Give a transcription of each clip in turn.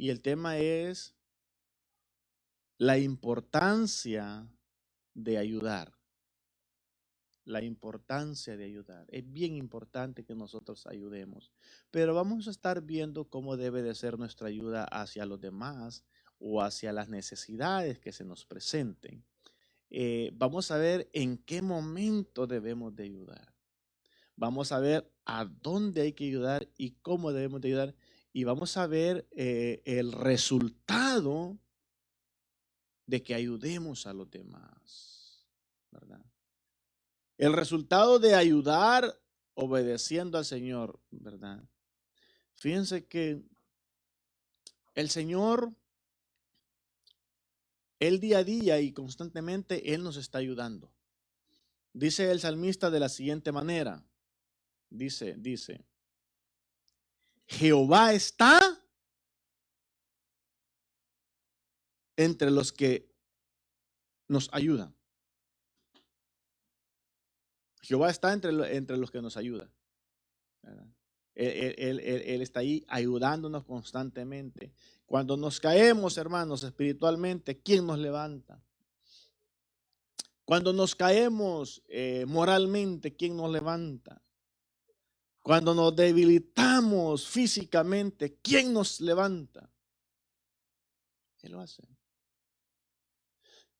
y el tema es la importancia de ayudar. La importancia de ayudar. Es bien importante que nosotros ayudemos, pero vamos a estar viendo cómo debe de ser nuestra ayuda hacia los demás o hacia las necesidades que se nos presenten. Vamos a ver en qué momento debemos de ayudar. Vamos a ver a dónde hay que ayudar y cómo debemos de ayudar. Y vamos a ver el resultado de que ayudemos a los demás, ¿verdad? El resultado de ayudar obedeciendo al Señor, ¿verdad? Fíjense que el Señor, Él día a día y constantemente, Él nos está ayudando. Dice el salmista de la siguiente manera, dice, Jehová está entre los que nos ayudan. Jehová está entre los que nos ayudan, ¿verdad? Él está ahí ayudándonos constantemente. Cuando nos caemos, hermanos, espiritualmente, ¿quién nos levanta? Cuando nos caemos moralmente, ¿quién nos levanta? Cuando nos debilitamos físicamente, ¿quién nos levanta? Él lo hace.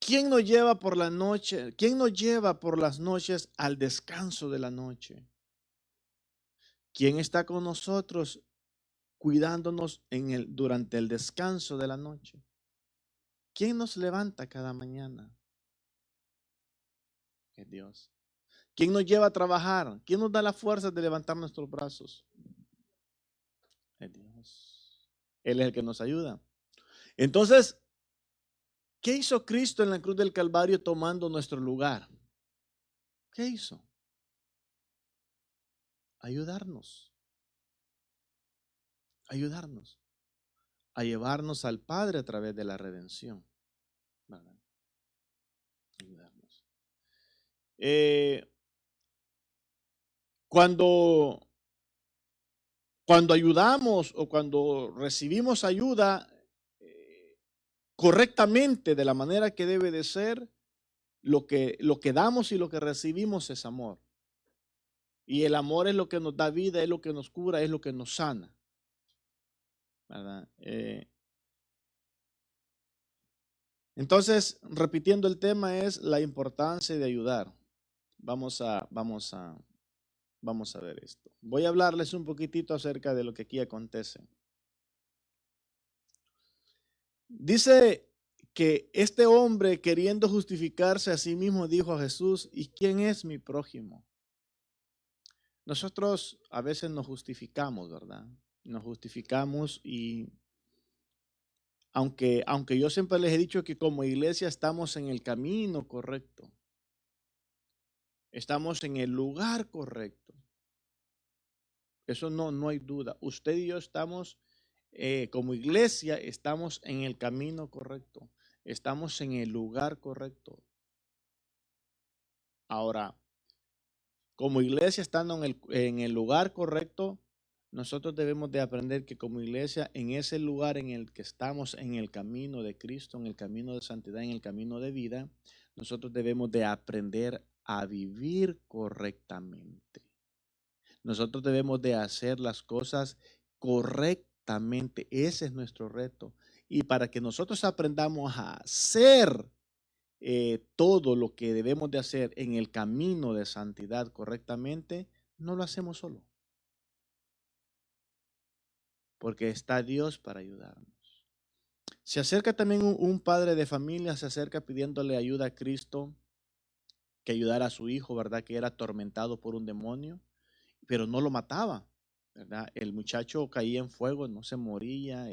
¿Quién nos lleva por la noche? ¿Quién nos lleva por las noches al descanso de la noche? ¿Quién está con nosotros cuidándonos durante el descanso de la noche? ¿Quién nos levanta cada mañana? Es Dios. ¿Quién nos lleva a trabajar? ¿Quién nos da la fuerza de levantar nuestros brazos? Es Dios. Él es el que nos ayuda. Entonces, ¿qué hizo Cristo en la cruz del Calvario tomando nuestro lugar? ¿Qué hizo? Ayudarnos. Ayudarnos. A llevarnos al Padre a través de la redención. ¿Verdad? Ayudarnos. Cuando ayudamos o cuando recibimos ayuda correctamente, de la manera que debe de ser, lo que damos y lo que recibimos es amor. Y el amor es lo que nos da vida, es lo que nos cura, es lo que nos sana, ¿verdad? Entonces, repitiendo el tema, es la importancia de ayudar. Vamos a ver esto. Voy a hablarles un poquitito acerca de lo que aquí acontece. Dice que este hombre, queriendo justificarse a sí mismo, dijo a Jesús: ¿y quién es mi prójimo? Nosotros a veces nos justificamos, ¿verdad? Nos justificamos y aunque yo siempre les he dicho que como iglesia estamos en el camino correcto, estamos en el lugar correcto. Eso no hay duda. Usted y yo estamos, como iglesia, estamos en el camino correcto. Estamos en el lugar correcto. Ahora, como iglesia, estando en el lugar correcto, nosotros debemos de aprender que como iglesia, en ese lugar en el que estamos, en el camino de Cristo, en el camino de santidad, en el camino de vida, nosotros debemos de aprender a vivir correctamente. Nosotros debemos de hacer las cosas correctamente. Ese es nuestro reto. Y para que nosotros aprendamos a hacer todo lo que debemos de hacer en el camino de santidad correctamente, no lo hacemos solo. Porque está Dios para ayudarnos. Se acerca también un padre de familia, se acerca pidiéndole ayuda a Cristo, que ayudara a su hijo, ¿verdad? Que era atormentado por un demonio, pero no lo mataba, ¿verdad? El muchacho caía en fuego, no se moría,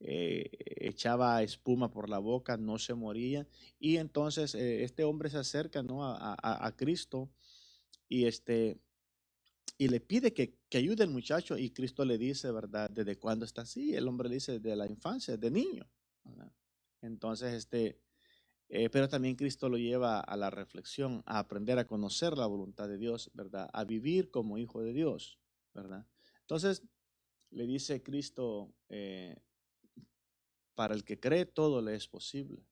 echaba espuma por la boca, no se moría. Y entonces este hombre se acerca, ¿no? a Cristo y, y le pide que ayude al muchacho, y Cristo le dice, ¿verdad? ¿Desde cuándo está así? El hombre le dice: desde la infancia, de niño, ¿verdad? Entonces, pero también Cristo lo lleva a la reflexión, a aprender a conocer la voluntad de Dios, ¿verdad? A vivir como hijo de Dios, ¿verdad? Entonces, le dice Cristo, para el que cree todo le es posible.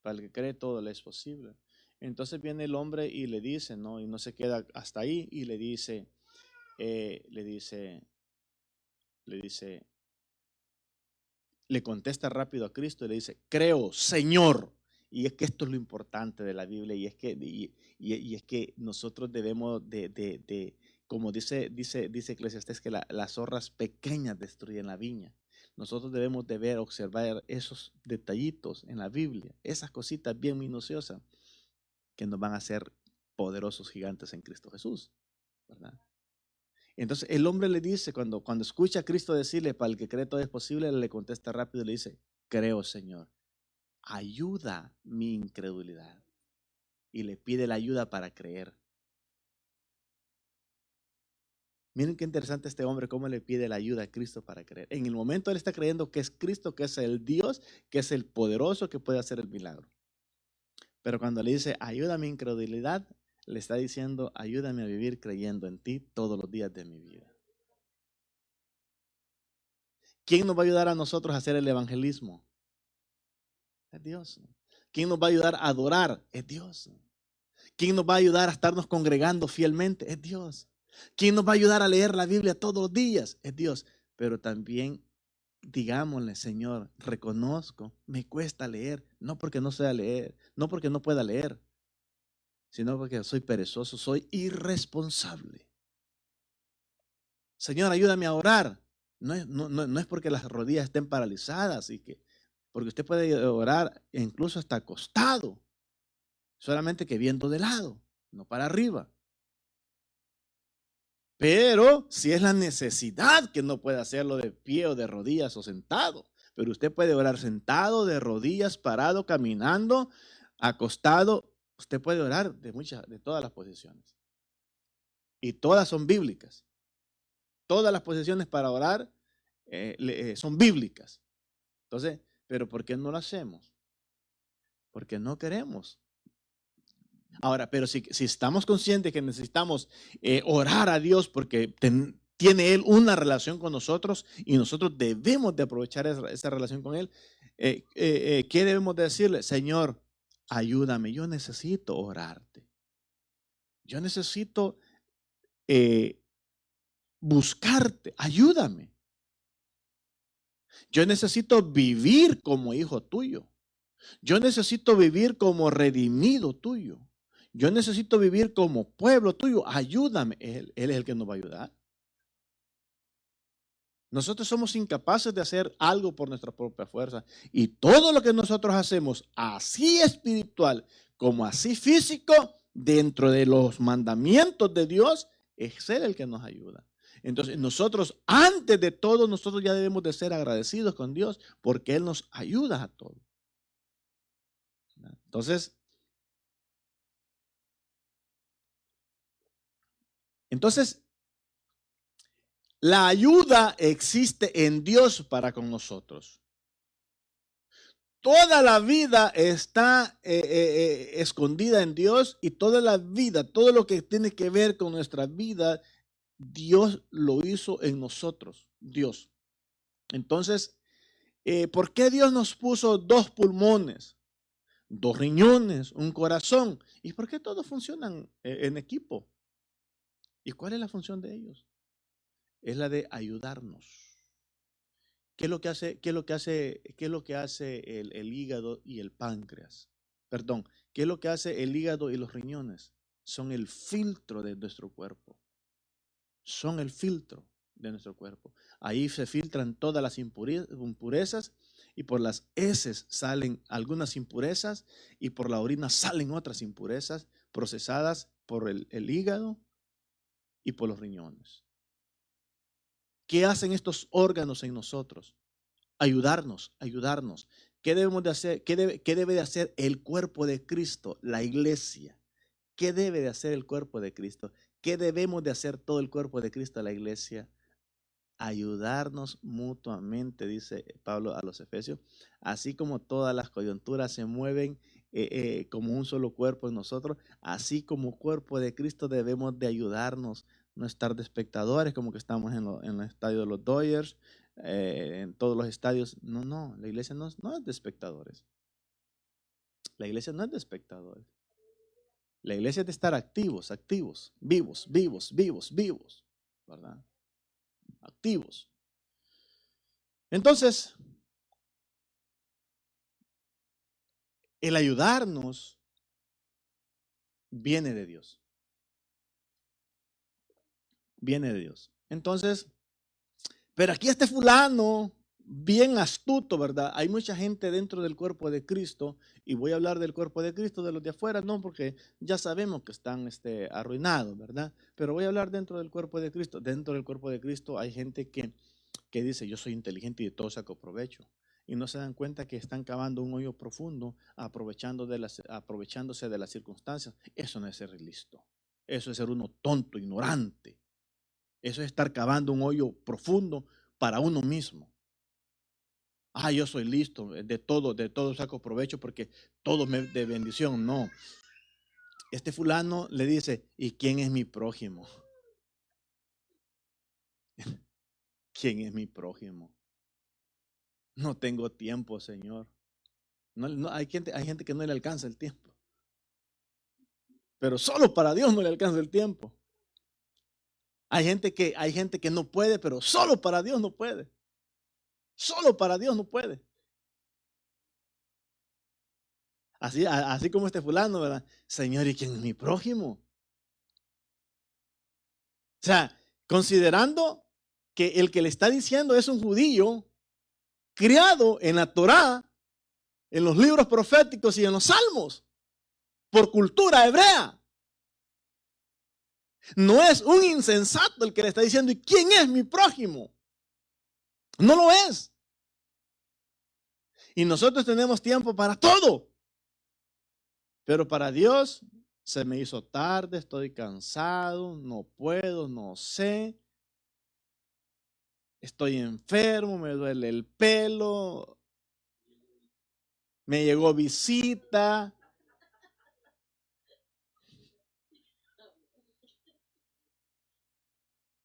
Para el que cree todo le es posible. Entonces viene el hombre y le dice, ¿no? Y no se queda hasta ahí y le dice, le contesta rápido a Cristo y le dice, creo, Señor. Y es que esto es lo importante de la Biblia y es que nosotros debemos como dice Eclesiastés, que las zorras pequeñas destruyen la viña. Nosotros debemos de ver, observar esos detallitos en la Biblia, esas cositas bien minuciosas que nos van a hacer poderosos gigantes en Cristo Jesús, ¿verdad? Entonces el hombre le dice, cuando escucha a Cristo decirle, para el que cree todo es posible, le contesta rápido y le dice, creo, Señor, ayuda mi incredulidad. Y le pide la ayuda para creer. Miren qué interesante este hombre, cómo le pide la ayuda a Cristo para creer. En el momento él está creyendo que es Cristo, que es el Dios, que es el poderoso que puede hacer el milagro. Pero cuando le dice, ayuda mi incredulidad, le está diciendo, ayúdame a vivir creyendo en ti todos los días de mi vida. ¿Quién nos va a ayudar a nosotros a hacer el evangelismo? Es Dios. ¿Quién nos va a ayudar a adorar? Es Dios. ¿Quién nos va a ayudar a estarnos congregando fielmente? Es Dios. ¿Quién nos va a ayudar a leer la Biblia todos los días? Es Dios. Pero también digámosle, Señor, reconozco, me cuesta leer, no porque no sea leer, no porque no pueda leer, sino porque soy perezoso, soy irresponsable. Señor, ayúdame a orar. No es porque las rodillas estén paralizadas, porque usted puede orar incluso hasta acostado, solamente que viendo de lado, no para arriba. Pero si es la necesidad, que no puede hacerlo de pie o de rodillas o sentado, pero usted puede orar sentado, de rodillas, parado, caminando, acostado. Usted puede orar de todas las posiciones. Y todas son bíblicas. Todas las posiciones para orar son bíblicas. Entonces, ¿pero por qué no lo hacemos? Porque no queremos. Ahora, pero si estamos conscientes que necesitamos orar a Dios porque tiene Él una relación con nosotros y nosotros debemos de aprovechar esa relación con Él, ¿qué debemos de decirle? Señor, ayúdame, yo necesito orarte. Yo necesito buscarte, ayúdame. Yo necesito vivir como hijo tuyo. Yo necesito vivir como redimido tuyo. Yo necesito vivir como pueblo tuyo. Ayúdame. Él es el que nos va a ayudar. Nosotros somos incapaces de hacer algo por nuestra propia fuerza. Y todo lo que nosotros hacemos, así espiritual como así físico, dentro de los mandamientos de Dios, es Él el que nos ayuda. Entonces nosotros, antes de todo, nosotros ya debemos de ser agradecidos con Dios porque Él nos ayuda a todo. Entonces, la ayuda existe en Dios para con nosotros. Toda la vida está escondida en Dios y toda la vida, todo lo que tiene que ver con nuestra vida, Dios lo hizo en nosotros, Dios. Entonces, ¿por qué Dios nos puso 2 pulmones, 2 riñones, un corazón? ¿Y por qué todos funcionan en equipo? ¿Y cuál es la función de ellos? Es la de ayudarnos. ¿Qué es lo que hace el hígado y el páncreas? Perdón, ¿qué es lo que hace el hígado y los riñones? Son el filtro de nuestro cuerpo. Son el filtro de nuestro cuerpo. Ahí se filtran todas las impurezas y por las heces salen algunas impurezas y por la orina salen otras impurezas procesadas por el hígado y por los riñones. ¿Qué hacen estos órganos en nosotros? Ayudarnos. ¿Qué debemos de hacer? ¿Qué debe de hacer el cuerpo de Cristo, la iglesia? ¿Qué debe de hacer el cuerpo de Cristo? ¿Qué debemos de hacer todo el cuerpo de Cristo, la iglesia? Ayudarnos mutuamente, dice Pablo a los Efesios, así como todas las coyunturas se mueven como un solo cuerpo en nosotros, así como cuerpo de Cristo debemos de ayudarnos, no estar de espectadores como que estamos en el estadio de los Dodgers, en todos los estadios. No, la iglesia no es de espectadores. La iglesia no es de espectadores. La iglesia es de estar activos, vivos, ¿verdad? Activos. Entonces, el ayudarnos viene de Dios. Viene de Dios. Entonces, pero aquí este fulano, bien astuto, ¿verdad? Hay mucha gente dentro del cuerpo de Cristo, y voy a hablar del cuerpo de Cristo, de los de afuera, no, porque ya sabemos que están arruinados, ¿verdad? Pero voy a hablar dentro del cuerpo de Cristo. Dentro del cuerpo de Cristo hay gente que dice, yo soy inteligente y de todo saco provecho. Y no se dan cuenta que están cavando un hoyo profundo, aprovechándose de las circunstancias. Eso no es ser listo. Eso es ser uno tonto, ignorante. Eso es estar cavando un hoyo profundo para uno mismo. Yo soy listo, de todo saco provecho porque todo me de bendición. No. Este fulano le dice, ¿y quién es mi prójimo? ¿Quién es mi prójimo? No tengo tiempo, Señor. No, hay gente que no le alcanza el tiempo. Pero solo para Dios no le alcanza el tiempo. Hay gente que no puede, pero solo para Dios no puede. Solo para Dios no puede. Así como este fulano, ¿verdad? Señor, ¿y quién es mi prójimo? O sea, considerando que el que le está diciendo es un judío criado en la Torá, en los libros proféticos y en los salmos, por cultura hebrea. No es un insensato el que le está diciendo, ¿y quién es mi prójimo? No lo es. Y nosotros tenemos tiempo para todo. Pero para Dios se me hizo tarde, estoy cansado, no puedo, no sé. Estoy enfermo, me duele el pelo, me llegó visita.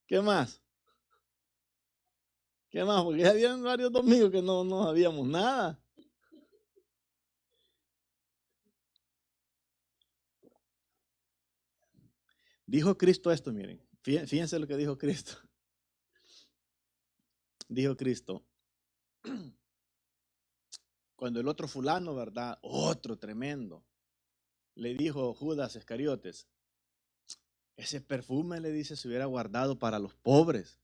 ¿Qué más? ¿Qué más? Porque ya habían varios domingos que no sabíamos nada. Dijo Cristo esto, miren. Fíjense lo que dijo Cristo. Dijo Cristo. Cuando el otro fulano, ¿verdad? Otro tremendo. Le dijo Judas Iscariotes, ese perfume, le dice, se hubiera guardado para los pobres.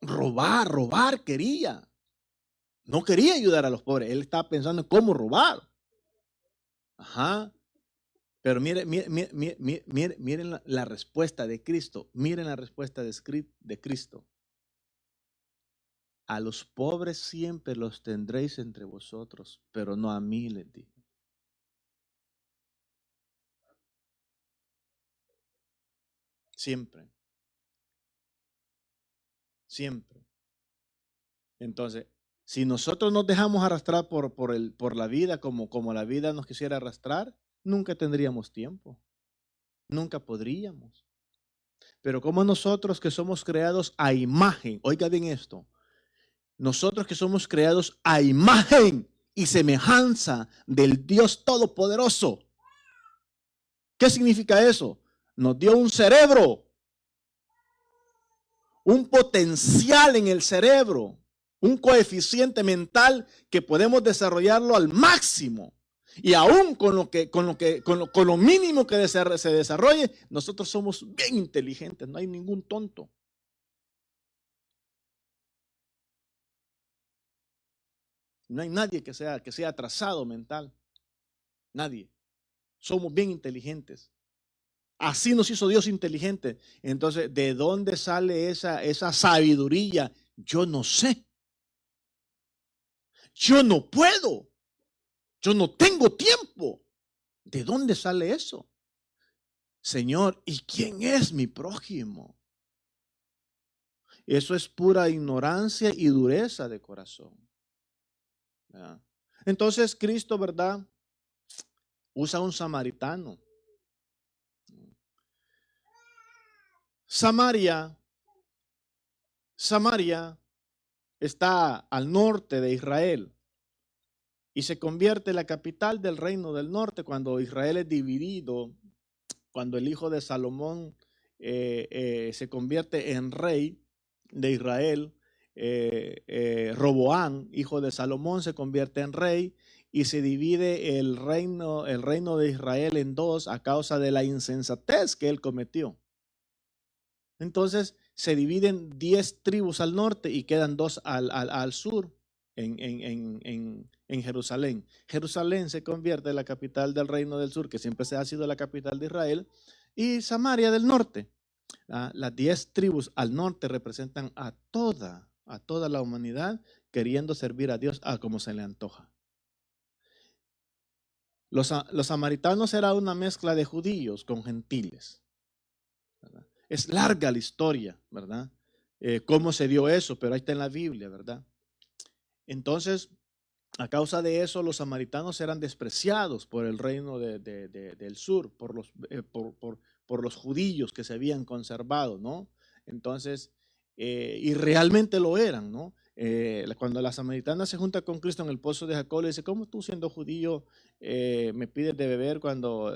Robar quería. No quería ayudar a los pobres. Él estaba pensando en cómo robar. Ajá. Pero miren la respuesta de Cristo. Miren la respuesta de Cristo. A los pobres siempre los tendréis entre vosotros, pero no a mí, les dijo. Siempre. Siempre. Entonces, si nosotros nos dejamos arrastrar por la vida como la vida nos quisiera arrastrar, nunca tendríamos tiempo. Nunca podríamos. Pero como nosotros que somos creados a imagen, oiga bien esto, nosotros que somos creados a imagen y semejanza del Dios Todopoderoso. ¿Qué significa eso? Nos dio un cerebro, un potencial en el cerebro, un coeficiente mental que podemos desarrollarlo al máximo. Y aún con lo mínimo que se desarrolle, nosotros somos bien inteligentes, no hay ningún tonto. No hay nadie que sea atrasado mental. Nadie. Somos bien inteligentes. Así nos hizo Dios inteligente. Entonces, ¿de dónde sale esa sabiduría? Yo no sé. Yo no puedo. Yo no tengo tiempo. ¿De dónde sale eso? Señor, ¿y quién es mi prójimo? Eso es pura ignorancia y dureza de corazón. ¿Verdad? Entonces, Cristo, ¿verdad? Usa un samaritano. Samaria Samaria está al norte de Israel y se convierte en la capital del reino del norte cuando Israel es dividido, cuando el hijo de Salomón se convierte en rey de Israel. Roboán, hijo de Salomón, se convierte en rey y se divide el reino de Israel en dos a causa de la insensatez que él cometió. Entonces se dividen 10 tribus al norte y quedan 2 al sur en Jerusalén. Jerusalén se convierte en la capital del reino del sur, que siempre se ha sido la capital de Israel, y Samaria del norte. Las 10 tribus al norte representan a toda la humanidad queriendo servir a Dios a como se le antoja. Los samaritanos era una mezcla de judíos con gentiles, ¿verdad? Es larga la historia, ¿verdad? Cómo se dio eso, pero ahí está en la Biblia, ¿verdad? Entonces, a causa de eso, los samaritanos eran despreciados por el reino del sur, por los judíos que se habían conservado, ¿no? Entonces, y realmente lo eran, ¿no? Cuando la samaritana se junta con Cristo en el pozo de Jacob, le dice, ¿cómo tú siendo judío me pides de beber cuando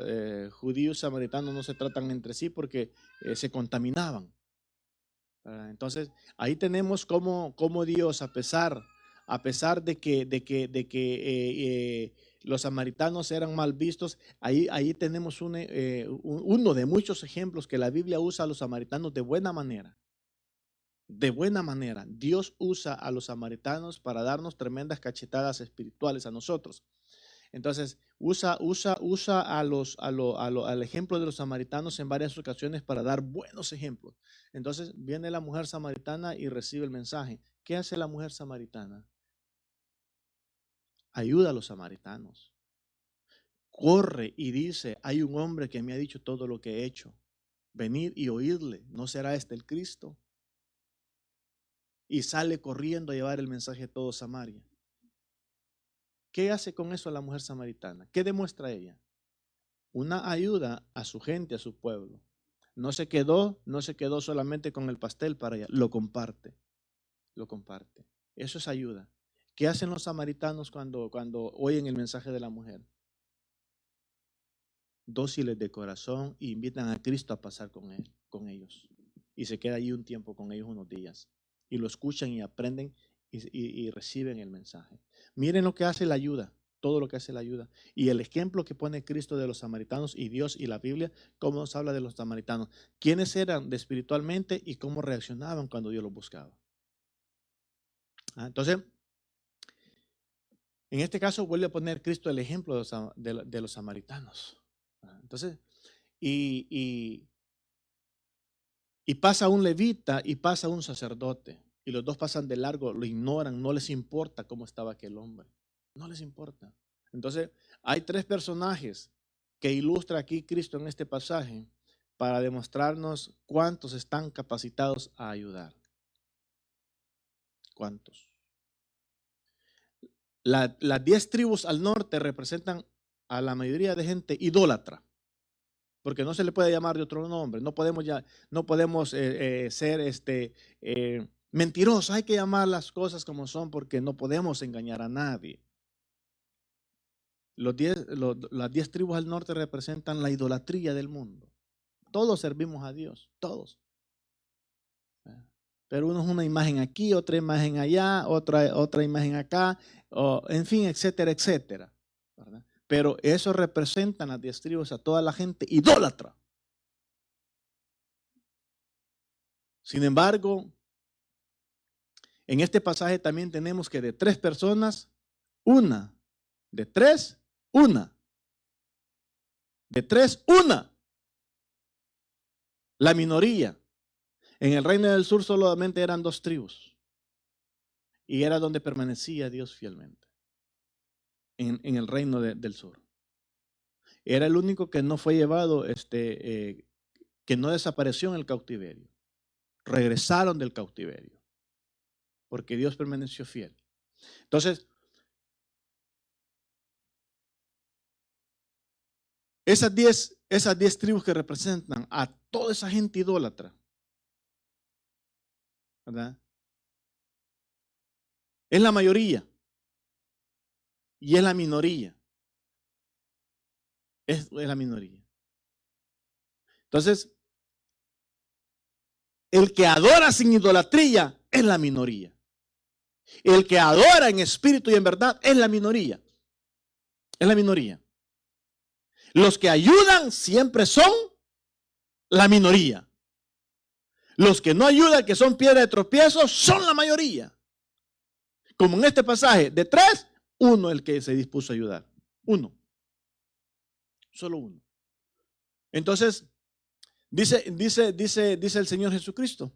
judíos y samaritanos no se tratan entre sí porque se contaminaban? Entonces, ahí tenemos cómo Dios, a pesar de que los samaritanos eran mal vistos, ahí tenemos uno de muchos ejemplos que la Biblia usa a los samaritanos de buena manera. De buena manera. Dios usa a los samaritanos para darnos tremendas cachetadas espirituales a nosotros. Entonces, usa al ejemplo de los samaritanos en varias ocasiones para dar buenos ejemplos. Entonces, viene la mujer samaritana y recibe el mensaje. ¿Qué hace la mujer samaritana? Ayuda a los samaritanos. Corre y dice, hay un hombre que me ha dicho todo lo que he hecho. Venid y oírle. ¿No será este el Cristo? Y sale corriendo a llevar el mensaje a todo Samaria. ¿Qué hace con eso la mujer samaritana? ¿Qué demuestra ella? Una ayuda a su gente, a su pueblo. No se quedó solamente con el pastel para ella, lo comparte. Eso es ayuda. ¿Qué hacen los samaritanos cuando oyen el mensaje de la mujer? Dóciles de corazón e invitan a Cristo a pasar con ellos. Y se queda allí un tiempo con ellos, unos días. Y lo escuchan y aprenden y reciben el mensaje. Miren lo que hace la ayuda. Todo lo que hace la ayuda. Y el ejemplo que pone Cristo de los samaritanos y Dios y la Biblia, cómo nos habla de los samaritanos. Quiénes eran espiritualmente y cómo reaccionaban cuando Dios los buscaba. Entonces, en este caso vuelve a poner Cristo el ejemplo de los samaritanos. Entonces, y pasa un levita y pasa un sacerdote. Y los dos pasan de largo, lo ignoran, no les importa cómo estaba aquel hombre. No les importa. Entonces, hay 3 personajes que ilustra aquí Cristo en este pasaje para demostrarnos cuántos están capacitados a ayudar. ¿Cuántos? Las 10 tribus al norte representan a la mayoría de gente idólatra, porque no se le puede llamar de otro nombre. No podemos ser mentirosos. Hay que llamar las cosas como son porque no podemos engañar a nadie. Las 10 tribus al norte representan la idolatría del mundo. Todos servimos a Dios, todos. Pero uno es una imagen aquí, otra imagen allá, otra imagen acá, en fin, etcétera, etcétera, ¿verdad? Pero eso representan las 10 tribus a toda la gente idólatra. Sin embargo, en este pasaje también tenemos que de 3 personas, una. De 3, una. De 3, una. La minoría. En el reino del sur solamente eran 2 tribus. Y era donde permanecía Dios fielmente. En el reino del sur. Era el único que no fue llevado, que no desapareció en el cautiverio. Regresaron del cautiverio. Porque Dios permaneció fiel. Entonces, esas 10 tribus que representan a toda esa gente idólatra, ¿verdad? Es la mayoría. Y es la minoría. Es la minoría. Entonces, el que adora sin idolatría es la minoría. El que adora en espíritu y en verdad es la minoría. Es la minoría. Los que ayudan siempre son la minoría. Los que no ayudan, que son piedra de tropiezo, son la mayoría. Como en este pasaje, de 3, uno el que se dispuso a ayudar. Uno. Solo uno. Entonces, dice el Señor Jesucristo.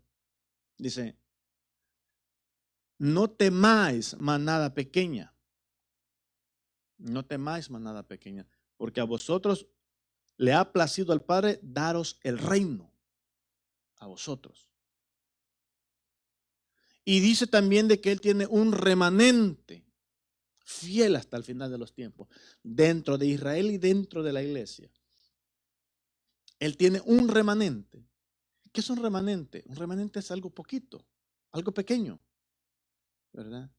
Dice, no temáis manada pequeña. No temáis manada pequeña. Porque a vosotros le ha placido al Padre daros el reino. A vosotros. Y dice también de que Él tiene un remanente fiel hasta el final de los tiempos, dentro de Israel y dentro de la iglesia. Él tiene un remanente. ¿Qué es un remanente? Un remanente es algo poquito, algo pequeño, ¿verdad?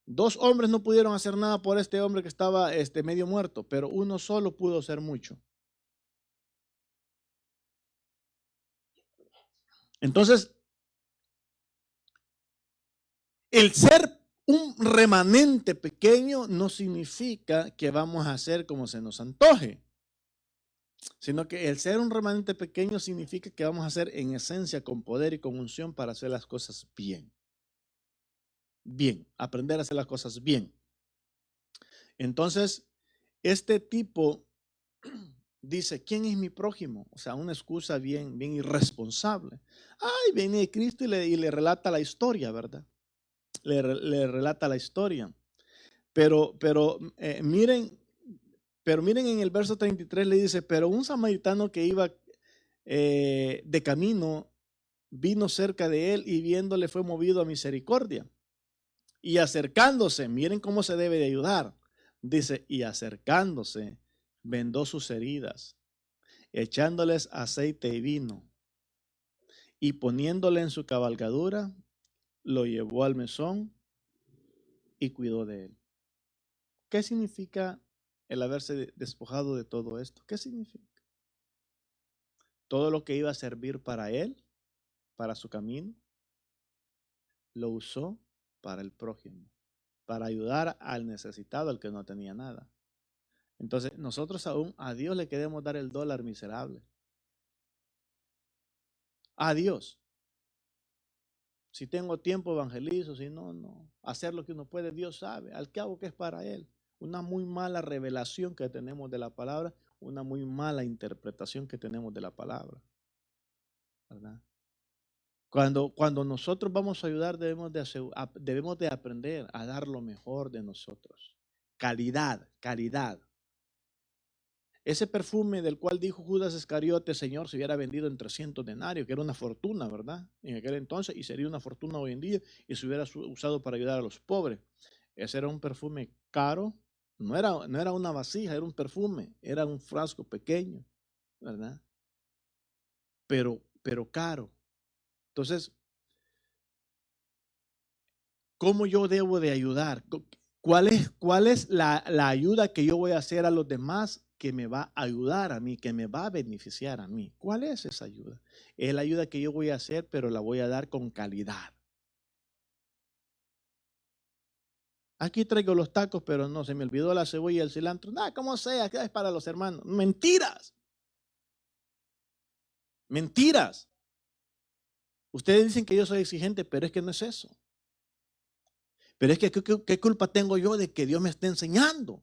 2 hombres no pudieron hacer nada por este hombre que estaba medio muerto, pero uno solo pudo hacer mucho. Entonces, el ser un remanente pequeño no significa que vamos a hacer como se nos antoje, sino que el ser un remanente pequeño significa que vamos a hacer en esencia con poder y con unción para hacer las cosas bien. Bien, aprender a hacer las cosas bien. Entonces, este tipo dice, ¿quién es mi prójimo? O sea, una excusa bien irresponsable. Ay, viene Cristo y le relata la historia, ¿verdad? Le relata la historia. Pero miren en el verso 33 le dice, pero un samaritano que iba de camino vino cerca de él y viéndole fue movido a misericordia. Y acercándose, miren cómo se debe de ayudar. Dice, y acercándose, vendó sus heridas, echándoles aceite y vino, y poniéndole en su cabalgadura, lo llevó al mesón y cuidó de él. ¿Qué significa el haberse despojado de todo esto? ¿Qué significa? Todo lo que iba a servir para él, para su camino, lo usó para el prójimo, para ayudar al necesitado, al que no tenía nada. Entonces, nosotros aún a Dios le queremos dar el dólar miserable. A Dios. Si tengo tiempo, evangelizo. Si no, no. Hacer lo que uno puede, Dios sabe. Al cabo que es para Él. Una muy mala revelación que tenemos de la palabra, una muy mala interpretación que tenemos de la palabra. ¿Verdad? Cuando nosotros vamos a ayudar, debemos de aprender a dar lo mejor de nosotros. Calidad, calidad. Ese perfume del cual dijo Judas Iscariote, Señor, se hubiera vendido en 300 denarios, que era una fortuna, ¿verdad? En aquel entonces, y sería una fortuna hoy en día, y se hubiera usado para ayudar a los pobres. Ese era un perfume caro, no era una vasija, era un perfume, era un frasco pequeño, ¿verdad? Pero caro. Entonces, ¿cómo yo debo de ayudar? ¿Cuál es la ayuda que yo voy a hacer a los demás que me va a ayudar a mí, que me va a beneficiar a mí? ¿Cuál es esa ayuda? Es la ayuda que yo voy a hacer, pero la voy a dar con calidad. Aquí traigo los tacos, pero no, se me olvidó la cebolla y el cilantro. Nada, como sea, que es para los hermanos. Mentiras. Mentiras. Ustedes dicen que yo soy exigente, pero es que no es eso. Pero es que, ¿qué culpa tengo yo de que Dios me esté enseñando?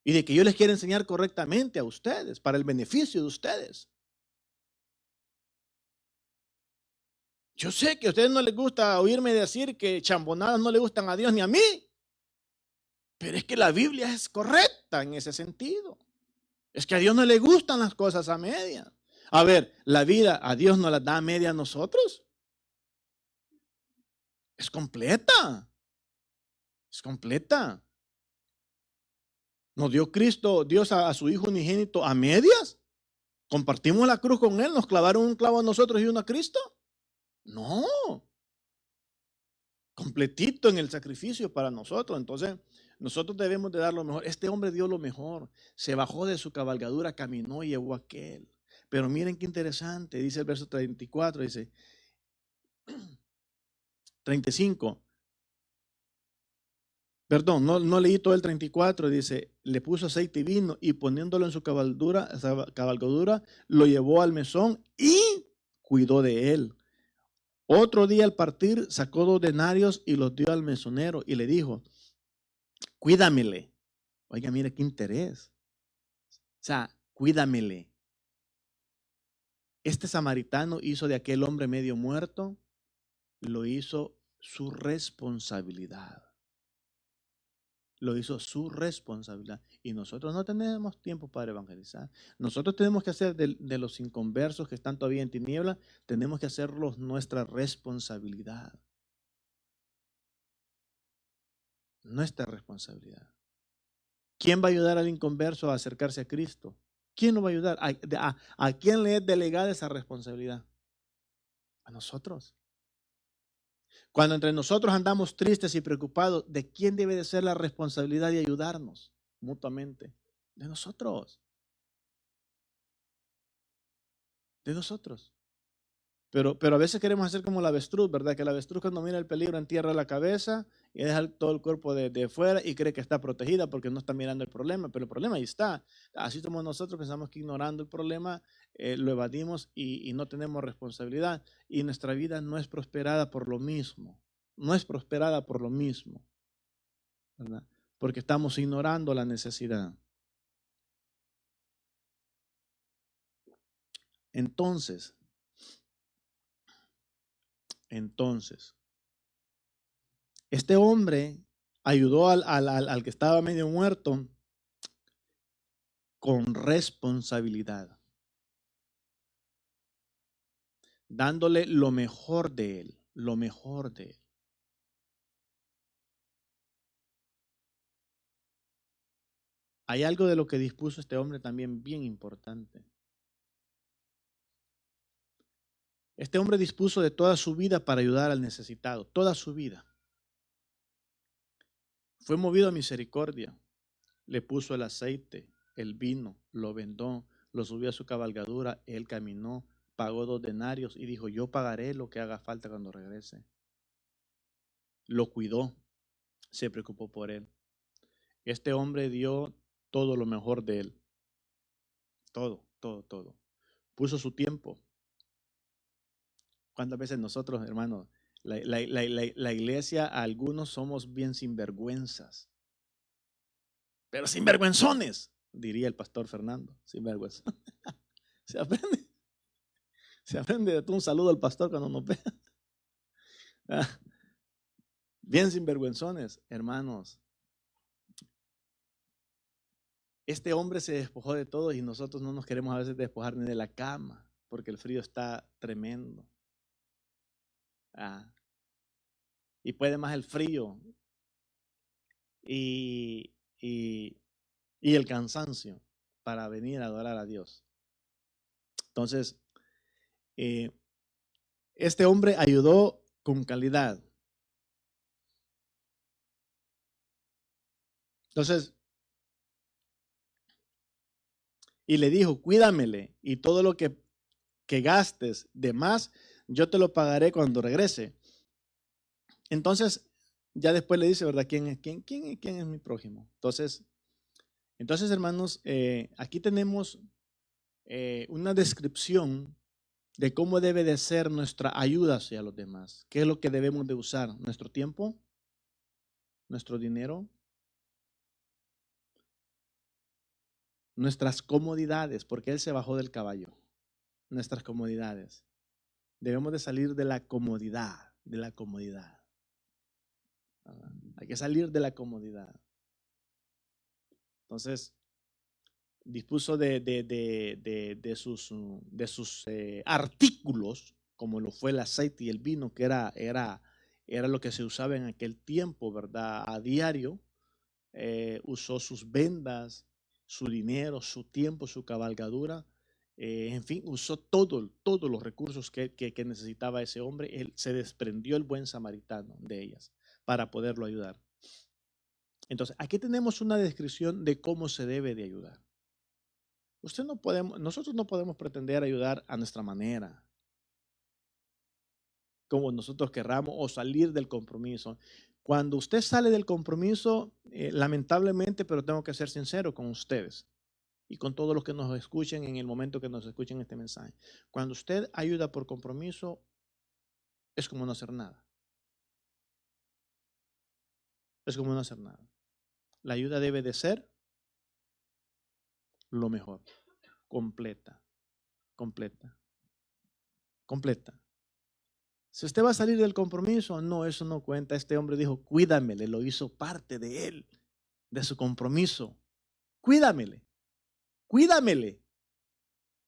Y de que yo les quiera enseñar correctamente a ustedes, para el beneficio de ustedes. Yo sé que a ustedes no les gusta oírme decir que chambonadas no le gustan a Dios ni a mí. Pero es que la Biblia es correcta en ese sentido. Es que a Dios no le gustan las cosas a media. A ver, la vida a Dios no la da a media a nosotros. Es completa. Es completa. ¿Nos dio Cristo, Dios a su Hijo unigénito a medias? ¿Compartimos la cruz con Él? ¿Nos clavaron un clavo a nosotros y uno a Cristo? No. completito en el sacrificio para nosotros. Entonces, nosotros debemos de dar lo mejor. Este hombre dio lo mejor. Se bajó de su cabalgadura, caminó y llevó a aquel. Pero miren qué interesante, dice el verso 34, dice 35. Perdón, no leí todo el 34, dice, le puso aceite y vino y poniéndolo en su cabalgadura, lo llevó al mesón y cuidó de él. Otro día al partir sacó 2 denarios y los dio al mesonero y le dijo, cuídamele. Oiga, mire qué interés. O sea, cuídamele. Este samaritano hizo de aquel hombre medio muerto, lo hizo su responsabilidad. Lo hizo su responsabilidad. Y nosotros no tenemos tiempo para evangelizar. Nosotros tenemos que hacer de los inconversos que están todavía en tinieblas, tenemos que hacerlos nuestra responsabilidad. Nuestra responsabilidad. ¿Quién va a ayudar al inconverso a acercarse a Cristo? ¿Quién lo va a ayudar? ¿A quién le es delegada esa responsabilidad? A nosotros. Cuando entre nosotros andamos tristes y preocupados, ¿de quién debe de ser la responsabilidad de ayudarnos mutuamente? De nosotros. De nosotros. Pero a veces queremos hacer como la avestruz, ¿verdad? Que la avestruz cuando mira el peligro entierra la cabeza y deja todo el cuerpo de fuera y cree que está protegida porque no está mirando el problema, pero el problema ahí está. Así como nosotros pensamos que ignorando el problema lo evadimos y no tenemos responsabilidad. Y nuestra vida no es prosperada por lo mismo. No es prosperada por lo mismo, ¿verdad? Porque estamos ignorando la necesidad. Entonces, este hombre ayudó al que estaba medio muerto con responsabilidad, dándole lo mejor de él, lo mejor de él. Hay algo de lo que dispuso este hombre también bien importante. Este hombre dispuso de toda su vida para ayudar al necesitado, toda su vida. Fue movido a misericordia, le puso el aceite, el vino, lo vendó, lo subió a su cabalgadura, él caminó, pagó 2 denarios y dijo, yo pagaré lo que haga falta cuando regrese. Lo cuidó, se preocupó por él. Este hombre dio todo lo mejor de él. Todo, todo, todo. Puso su tiempo. ¿Cuántas veces nosotros, hermanos, la iglesia, algunos somos bien sinvergüenzas? Pero sinvergüenzones, diría el pastor Fernando. Sinvergüenza. Se aprende. Se aprende. Un saludo al pastor cuando nos ve. Bien sinvergüenzones, hermanos. Este hombre se despojó de todo y nosotros no nos queremos a veces despojar ni de la cama porque el frío está tremendo. Y puede más el frío y el cansancio para venir a adorar a Dios. Entonces, este hombre ayudó con calidad. Entonces, y le dijo, cuídamele y todo lo que gastes de más, yo te lo pagaré cuando regrese. Entonces, ya después le dice, ¿verdad? ¿Quién es mi prójimo? Entonces hermanos, aquí tenemos una descripción de cómo debe de ser nuestra ayuda hacia los demás. ¿Qué es lo que debemos de usar? ¿Nuestro tiempo? ¿Nuestro dinero? Nuestras comodidades, porque él se bajó del caballo. Nuestras comodidades. Debemos de salir de la comodidad, de la comodidad. Hay que salir de la comodidad. Entonces, dispuso de sus artículos, como lo fue el aceite y el vino, que era lo que se usaba en aquel tiempo, ¿verdad? A diario. Usó sus vendas, su dinero, su tiempo, su cabalgadura, En fin, usó todos los recursos que necesitaba ese hombre. Él se desprendió el buen samaritano de ellas para poderlo ayudar. Entonces, aquí tenemos una descripción de cómo se debe de ayudar. Nosotros no podemos pretender ayudar a nuestra manera, como nosotros querramos, o salir del compromiso. Cuando usted sale del compromiso, lamentablemente, pero tengo que ser sincero con ustedes y con todos los que nos escuchen en el momento que nos escuchen este mensaje. Cuando usted ayuda por compromiso, es como no hacer nada. Es como no hacer nada. La ayuda debe de ser lo mejor, completa, completa, completa. Si usted va a salir del compromiso, no, eso no cuenta. Este hombre dijo, cuídamele, lo hizo parte de él, de su compromiso. Cuídamele, cuídamele.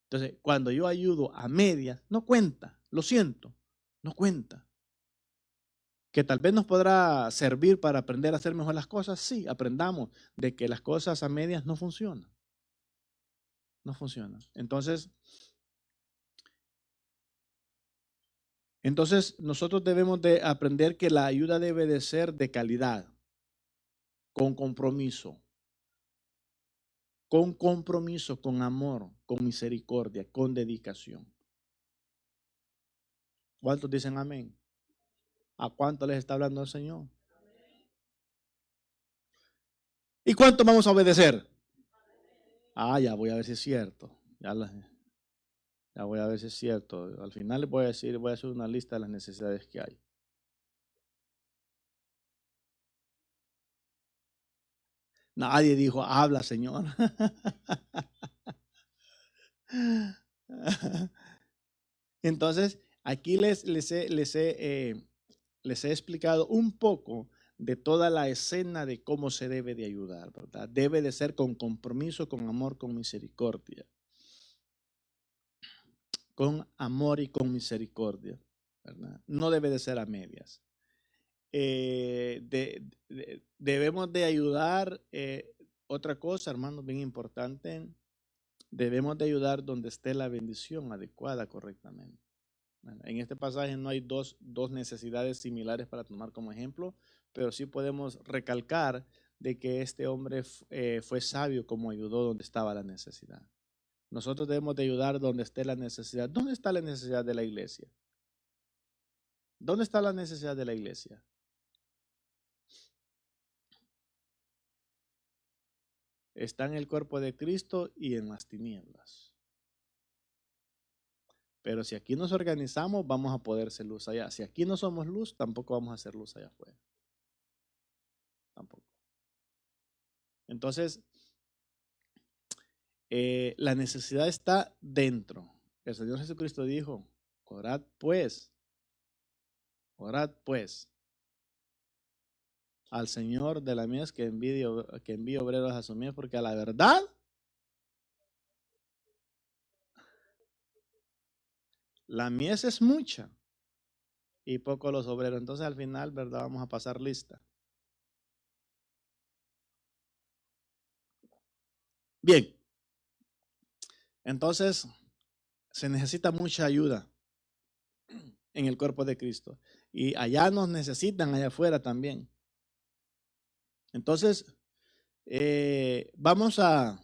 Entonces, cuando yo ayudo a medias, no cuenta, lo siento, no cuenta. Que tal vez nos podrá servir para aprender a hacer mejor las cosas, sí, aprendamos de que las cosas a medias no funcionan. No funcionan. Entonces nosotros debemos de aprender que la ayuda debe de ser de calidad, con compromiso, con amor, con misericordia, con dedicación. ¿Cuántos dicen amén? ¿A cuánto les está hablando el Señor? ¿Y cuánto vamos a obedecer? Ya voy a ver si es cierto. Ya voy a ver si es cierto. Al final les voy a decir, voy a hacer una lista de las necesidades que hay. Nadie dijo, habla, Señor. Entonces, aquí les he explicado un poco de toda la escena de cómo se debe de ayudar, ¿verdad? Debe de ser con compromiso, con amor, con misericordia. Con amor y con misericordia, ¿verdad? No debe de ser a medias. Debemos de ayudar, otra cosa, hermanos, bien importante, debemos de ayudar donde esté la bendición adecuada correctamente. En este pasaje no hay dos necesidades similares para tomar como ejemplo, pero sí podemos recalcar de que este hombre fue sabio como ayudó donde estaba la necesidad. Nosotros debemos de ayudar donde esté la necesidad. ¿Dónde está la necesidad de la iglesia? ¿Dónde está la necesidad de la iglesia? Está en el cuerpo de Cristo y en las tinieblas. Pero si aquí nos organizamos, vamos a poder ser luz allá. Si aquí no somos luz, tampoco vamos a ser luz allá afuera. Tampoco. Entonces, la necesidad está dentro. El Señor Jesucristo dijo, orad pues al Señor de la mies que envíe obreros a su mies, porque a la verdad la mies es mucha y poco los obreros. Entonces al final, ¿verdad? Vamos a pasar lista. Bien. Entonces, se necesita mucha ayuda en el cuerpo de Cristo. Y allá nos necesitan, allá afuera también. Entonces, vamos a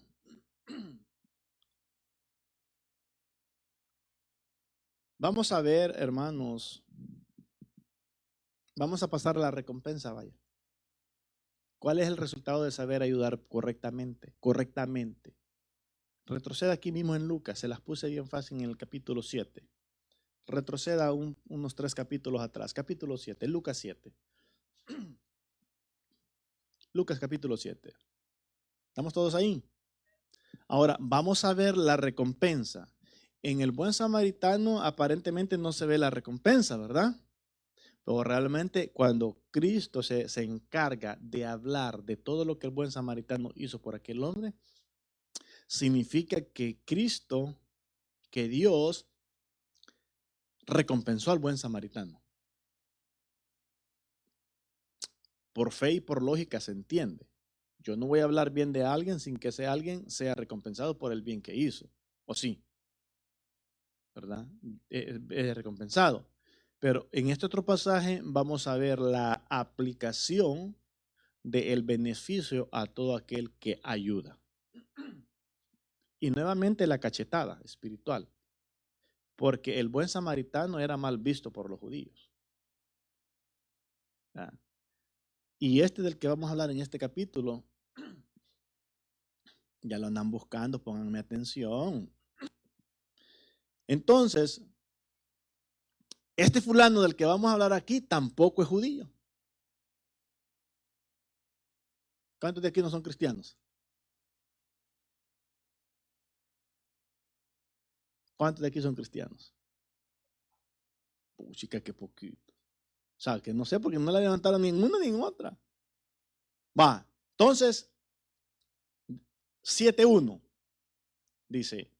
ver, hermanos. Vamos a pasar a la recompensa, vaya. ¿Cuál es el resultado de saber ayudar correctamente? Correctamente. Retroceda aquí mismo en Lucas, se las puse bien fácil en el capítulo 7. Retroceda unos 3 capítulos atrás. Capítulo 7, Lucas 7. Lucas capítulo 7. ¿Estamos todos ahí? Ahora, vamos a ver la recompensa. En el buen samaritano aparentemente no se ve la recompensa, ¿verdad? Pero realmente cuando Cristo se encarga de hablar de todo lo que el buen samaritano hizo por aquel hombre, significa que Cristo, que Dios, recompensó al buen samaritano. Por fe y por lógica se entiende. Yo no voy a hablar bien de alguien sin que ese alguien sea recompensado por el bien que hizo. ¿O sí? ¿verdad? Es recompensado. Pero en este otro pasaje vamos a ver la aplicación del beneficio a todo aquel que ayuda. Y nuevamente la cachetada espiritual, porque el buen samaritano era mal visto por los judíos. ¿Ah? Y este del que vamos a hablar en este capítulo, ya lo andan buscando, pónganme atención. Entonces, este fulano del que vamos a hablar aquí tampoco es judío. ¿Cuántos de aquí no son cristianos? ¿Cuántos de aquí son cristianos? Puchica, qué poquito. O sea, que no sé porque no la levantaron ni en una ni en otra. Va, entonces, 7:1 dice,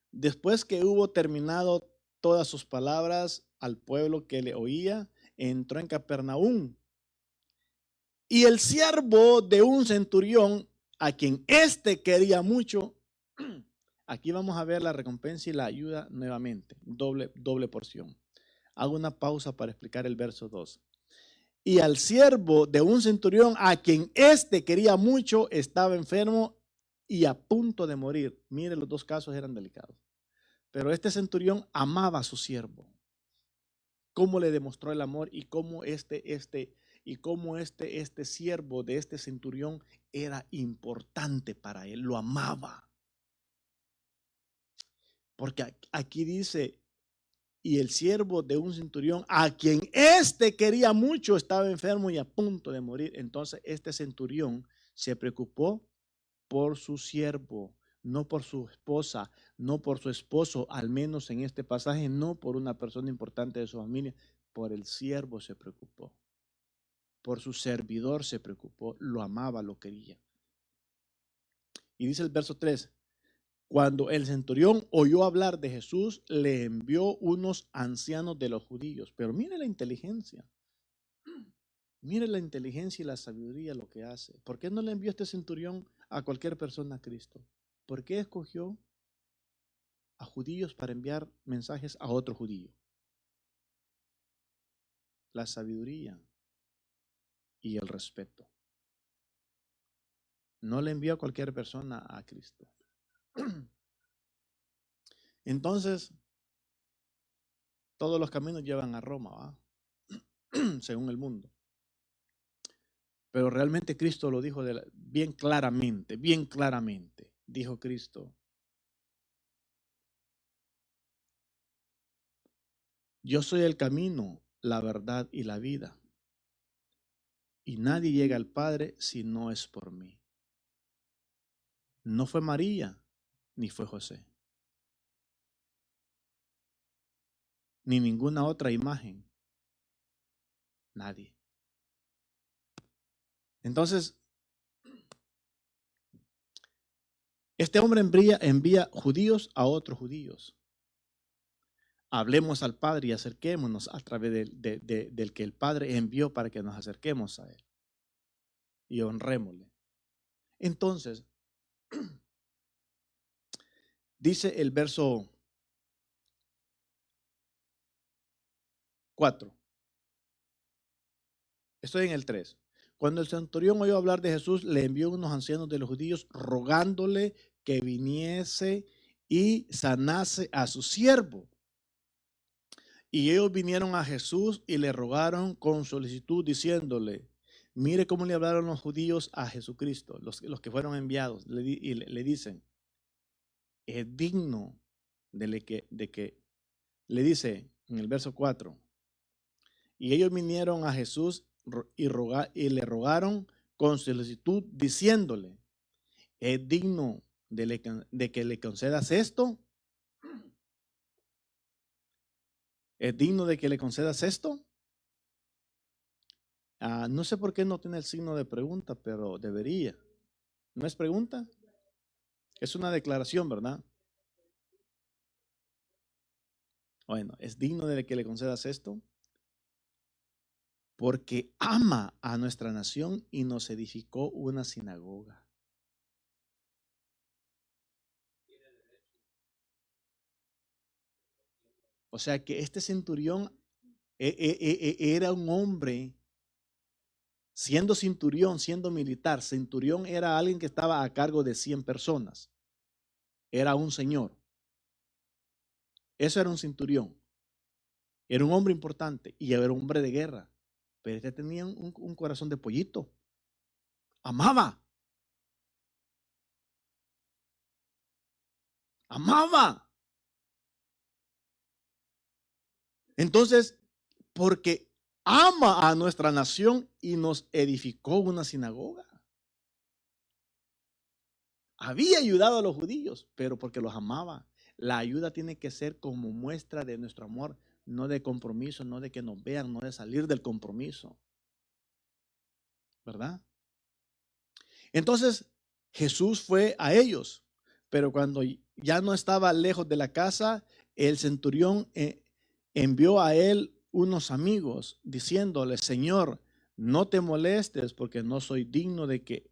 después que hubo terminado todas sus palabras al pueblo que le oía, entró en Capernaum. Y el siervo de un centurión, a quien éste quería mucho, aquí vamos a ver la recompensa y la ayuda nuevamente, doble porción. Hago una pausa para explicar el verso 2. Y al siervo de un centurión, a quien éste quería mucho, estaba enfermo y a punto de morir. Mire, los dos casos eran delicados. Pero este centurión amaba a su siervo. Cómo le demostró el amor y cómo este siervo de este centurión era importante para él, lo amaba. Porque aquí dice, y el siervo de un centurión, a quien éste quería mucho, estaba enfermo y a punto de morir. Entonces este centurión se preocupó por su siervo, no por su esposa, no por su esposo, al menos en este pasaje, no por una persona importante de su familia, por el siervo se preocupó. Por su servidor se preocupó, lo amaba, lo quería. Y dice el verso 3, cuando el centurión oyó hablar de Jesús, le envió unos ancianos de los judíos. Pero mire la inteligencia. Mire la inteligencia y la sabiduría lo que hace. ¿Por qué no le envió este centurión a cualquier persona a Cristo? ¿Por qué escogió a judíos para enviar mensajes a otro judío? La sabiduría y el respeto. No le envió a cualquier persona a Cristo. Entonces, todos los caminos llevan a Roma, ¿va? Según el mundo. Pero realmente Cristo lo dijo bien claramente, bien claramente. Dijo Cristo, yo soy el camino, la verdad y la vida. Y nadie llega al Padre si no es por mí. No fue María, ni fue José, ni ninguna otra imagen. Nadie. Entonces, este hombre envía judíos a otros judíos. Hablemos al Padre y acerquémonos a través del que el Padre envió para que nos acerquemos a Él y honrémosle. Entonces, dice el verso 4. Estoy en el 3. Cuando el centurión oyó hablar de Jesús, le envió unos ancianos de los judíos rogándole que viniese y sanase a su siervo. Y ellos vinieron a Jesús y le rogaron con solicitud diciéndole, mire cómo le hablaron los judíos a Jesucristo, los que fueron enviados, y le dicen, es digno de que, le dice en el verso 4, y ellos vinieron a Jesús y le rogaron con solicitud diciéndole, es digno de que le concedas esto. ¿Es digno de que le concedas esto? No sé por qué no tiene el signo de pregunta, pero debería. ¿No es pregunta? Es una declaración, ¿verdad? Bueno, es digno de que le concedas esto porque ama a nuestra nación y nos edificó una sinagoga. O sea que este centurión era un hombre, siendo centurión, siendo militar. Centurión era alguien que estaba a cargo de 100 personas. Era un señor. Eso era un centurión. Era un hombre importante y era un hombre de guerra. Pero este tenía un corazón de pollito. Amaba. Amaba. Entonces, porque ama a nuestra nación y nos edificó una sinagoga. Había ayudado a los judíos, pero porque los amaba. La ayuda tiene que ser como muestra de nuestro amor, no de compromiso, no de que nos vean, no de salir del compromiso. ¿Verdad? Entonces, Jesús fue a ellos, pero cuando ya no estaba lejos de la casa, el centurión envió a él unos amigos diciéndole: Señor, no te molestes porque no soy digno de que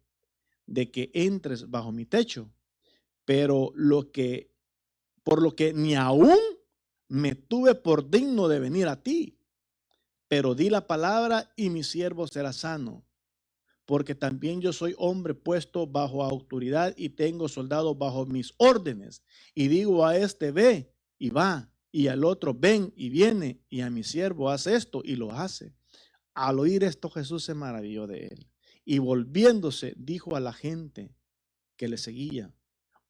entres bajo mi techo, pero por lo que ni aún me tuve por digno de venir a ti, pero di la palabra y mi siervo será sano, porque también yo soy hombre puesto bajo autoridad y tengo soldados bajo mis órdenes. Y digo a este: ve, y va, y al otro: ven, y viene, y a mi siervo: haz esto, y lo hace. Al oír esto, Jesús se maravilló de él, y volviéndose dijo a la gente que le seguía: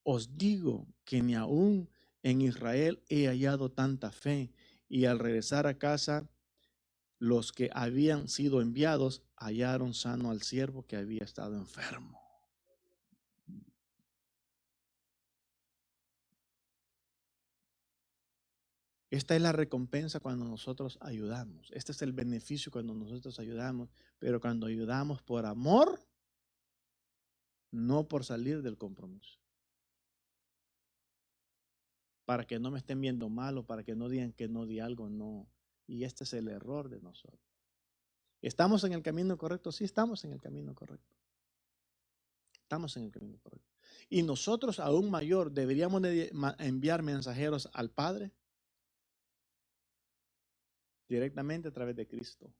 os digo que ni aún en Israel he hallado tanta fe. Y al regresar a casa, los que habían sido enviados hallaron sano al siervo que había estado enfermo. Esta es la recompensa cuando nosotros ayudamos. Este es el beneficio cuando nosotros ayudamos. Pero cuando ayudamos por amor, no por salir del compromiso. Para que no me estén viendo mal o para que no digan que no di algo, no. Y este es el error de nosotros. ¿Estamos en el camino correcto? Sí, estamos en el camino correcto. Estamos en el camino correcto. Y nosotros, aún mayor, deberíamos de enviar mensajeros al Padre directamente a través de Cristo.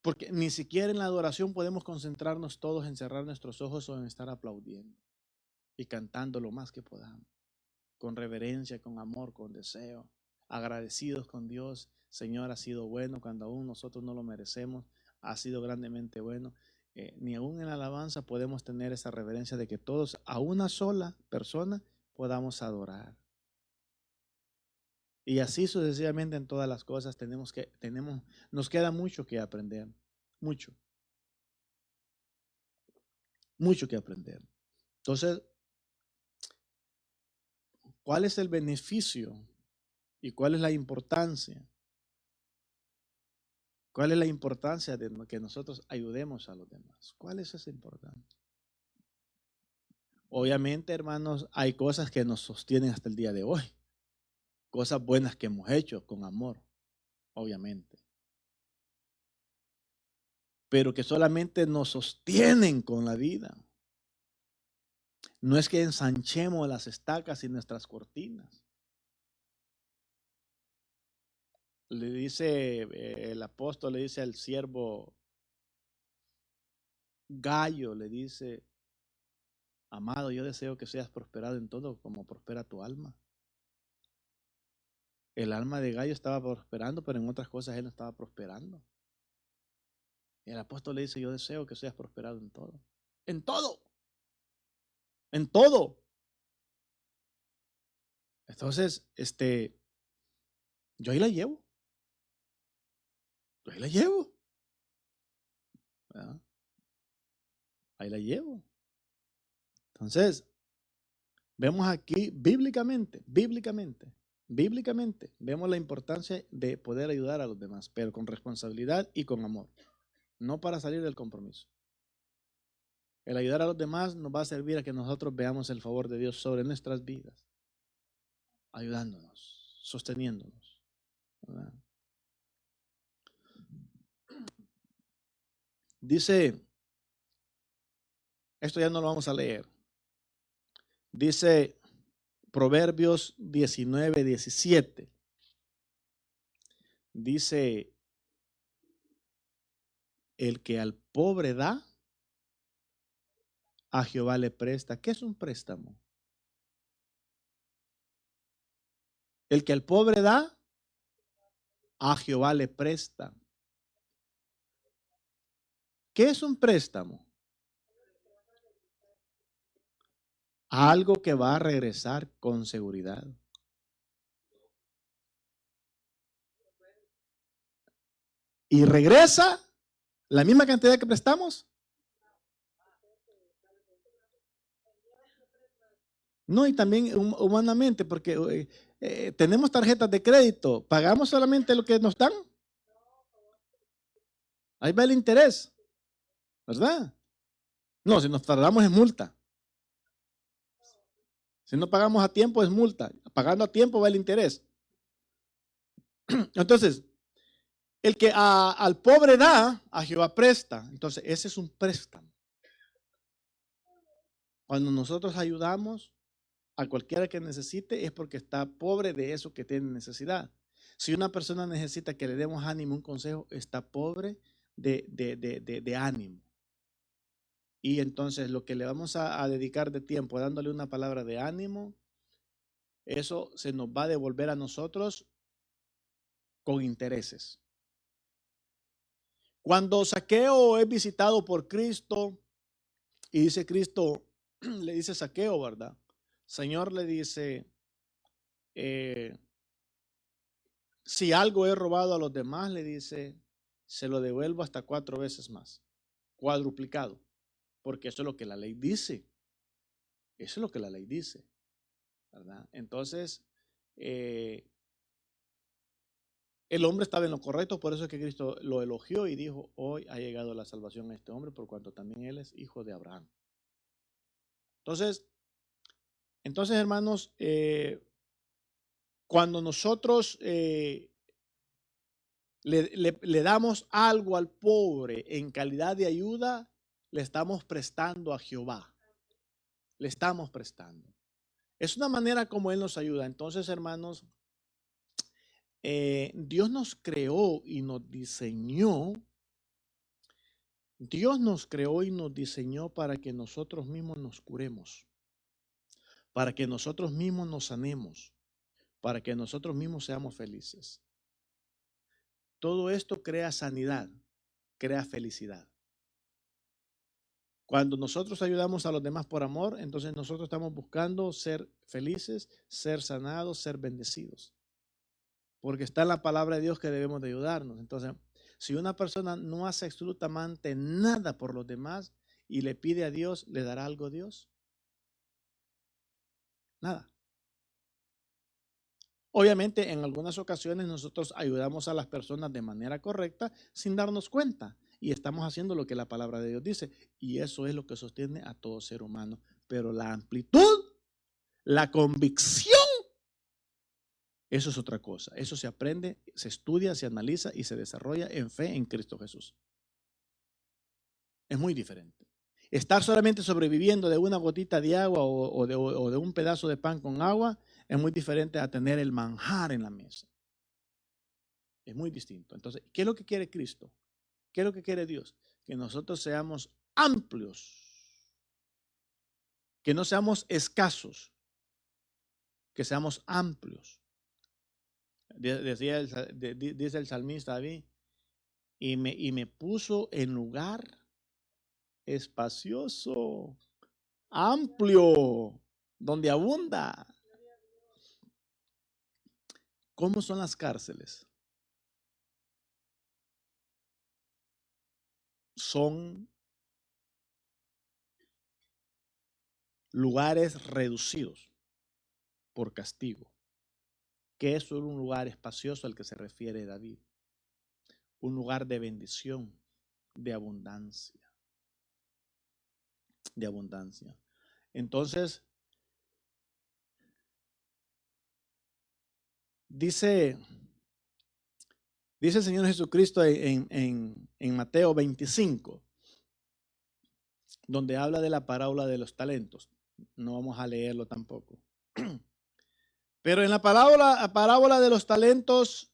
Porque ni siquiera en la adoración podemos concentrarnos todos en cerrar nuestros ojos o en estar aplaudiendo y cantando lo más que podamos, con reverencia, con amor, con deseo, agradecidos con Dios. Señor, ha sido bueno cuando aún nosotros no lo merecemos, ha sido grandemente bueno. Ni aún en la alabanza podemos tener esa reverencia de que todos a una sola persona podamos adorar. Y así sucesivamente en todas las cosas nos queda mucho que aprender, mucho, mucho que aprender. Entonces, ¿cuál es el beneficio y cuál es la importancia? ¿Cuál es la importancia de que nosotros ayudemos a los demás? ¿Cuál es esa importancia? Obviamente, hermanos, hay cosas que nos sostienen hasta el día de hoy. Cosas buenas que hemos hecho con amor, obviamente. Pero que solamente nos sostienen con la vida. No es que ensanchemos las estacas y nuestras cortinas. Le dice el apóstol, le dice al siervo Gallo, le dice: amado, yo deseo que seas prosperado en todo como prospera tu alma. El alma de Gallo estaba prosperando, pero en otras cosas él no estaba prosperando. Y el apóstol le dice: yo deseo que seas prosperado en todo. En todo. En todo. Entonces, yo ahí la llevo. Yo ahí la llevo. ¿Verdad? Ahí la llevo. Entonces, vemos aquí bíblicamente, vemos la importancia de poder ayudar a los demás, pero con responsabilidad y con amor, no para salir del compromiso. El ayudar a los demás nos va a servir a que nosotros veamos el favor de Dios sobre nuestras vidas, ayudándonos, sosteniéndonos, ¿verdad? Dice, esto ya no lo vamos a leer, Dice Proverbios 19:17. Dice, el que al pobre da, a Jehová le presta. ¿Qué es un préstamo? El que al pobre da, a Jehová le presta. ¿Qué es un préstamo? Algo que va a regresar con seguridad. Y regresa la misma cantidad que prestamos. No, y también humanamente, porque tenemos tarjetas de crédito, pagamos solamente lo que nos dan. Ahí va el interés, ¿verdad? No, si nos tardamos es multa. Si no pagamos a tiempo es multa. Pagando a tiempo va el interés. Entonces, el que al pobre da, a Jehová presta. Entonces, ese es un préstamo. Cuando nosotros ayudamos a cualquiera que necesite, es porque está pobre de eso que tiene necesidad. Si una persona necesita que le demos ánimo, un consejo, está pobre de ánimo. Y entonces lo que le vamos a dedicar de tiempo dándole una palabra de ánimo, eso se nos va a devolver a nosotros con intereses. Cuando Zaqueo es visitado por Cristo y dice Cristo, le dice Zaqueo, ¿verdad? Señor, le dice, si algo he robado a los demás, le dice, se lo devuelvo hasta 4 veces más, cuadruplicado, porque eso es lo que la ley dice. Eso es lo que la ley dice, ¿verdad? Entonces, el hombre estaba en lo correcto, por eso es que Cristo lo elogió y dijo, hoy ha llegado la salvación a este hombre, por cuanto también él es hijo de Abraham. Entonces hermanos, cuando nosotros le damos algo al pobre en calidad de ayuda, le estamos prestando a Jehová. Le estamos prestando. Es una manera como Él nos ayuda. Entonces, hermanos, Dios nos creó y nos diseñó. Dios nos creó y nos diseñó para que nosotros mismos nos curemos, para que nosotros mismos nos sanemos, para que nosotros mismos seamos felices. Todo esto crea sanidad, crea felicidad. Cuando nosotros ayudamos a los demás por amor, entonces nosotros estamos buscando ser felices, ser sanados, ser bendecidos. Porque está en la palabra de Dios que debemos de ayudarnos. Entonces, si una persona no hace absolutamente nada por los demás y le pide a Dios, ¿le dará algo a Dios? Nada. Obviamente, en algunas ocasiones nosotros ayudamos a las personas de manera correcta sin darnos cuenta. Y estamos haciendo lo que la palabra de Dios dice. Y eso es lo que sostiene a todo ser humano. Pero la amplitud, la convicción, eso es otra cosa. Eso se aprende, se estudia, se analiza y se desarrolla en fe en Cristo Jesús. Es muy diferente. Estar solamente sobreviviendo de una gotita de agua o de un pedazo de pan con agua es muy diferente a tener el manjar en la mesa. Es muy distinto. Entonces, ¿qué es lo que quiere Cristo? ¿Qué es lo que quiere Dios? Que nosotros seamos amplios, que no seamos escasos, que seamos amplios. Dice el salmista David, y me puso en lugar espacioso, amplio, donde abunda. ¿Cómo son las cárceles? Son lugares reducidos por castigo. Que eso era un lugar espacioso al que se refiere David. Un lugar de bendición, de abundancia. De abundancia. Entonces, dice el Señor Jesucristo en Mateo 25, donde habla de la parábola de los talentos. No vamos a leerlo tampoco. Pero en la parábola de los talentos,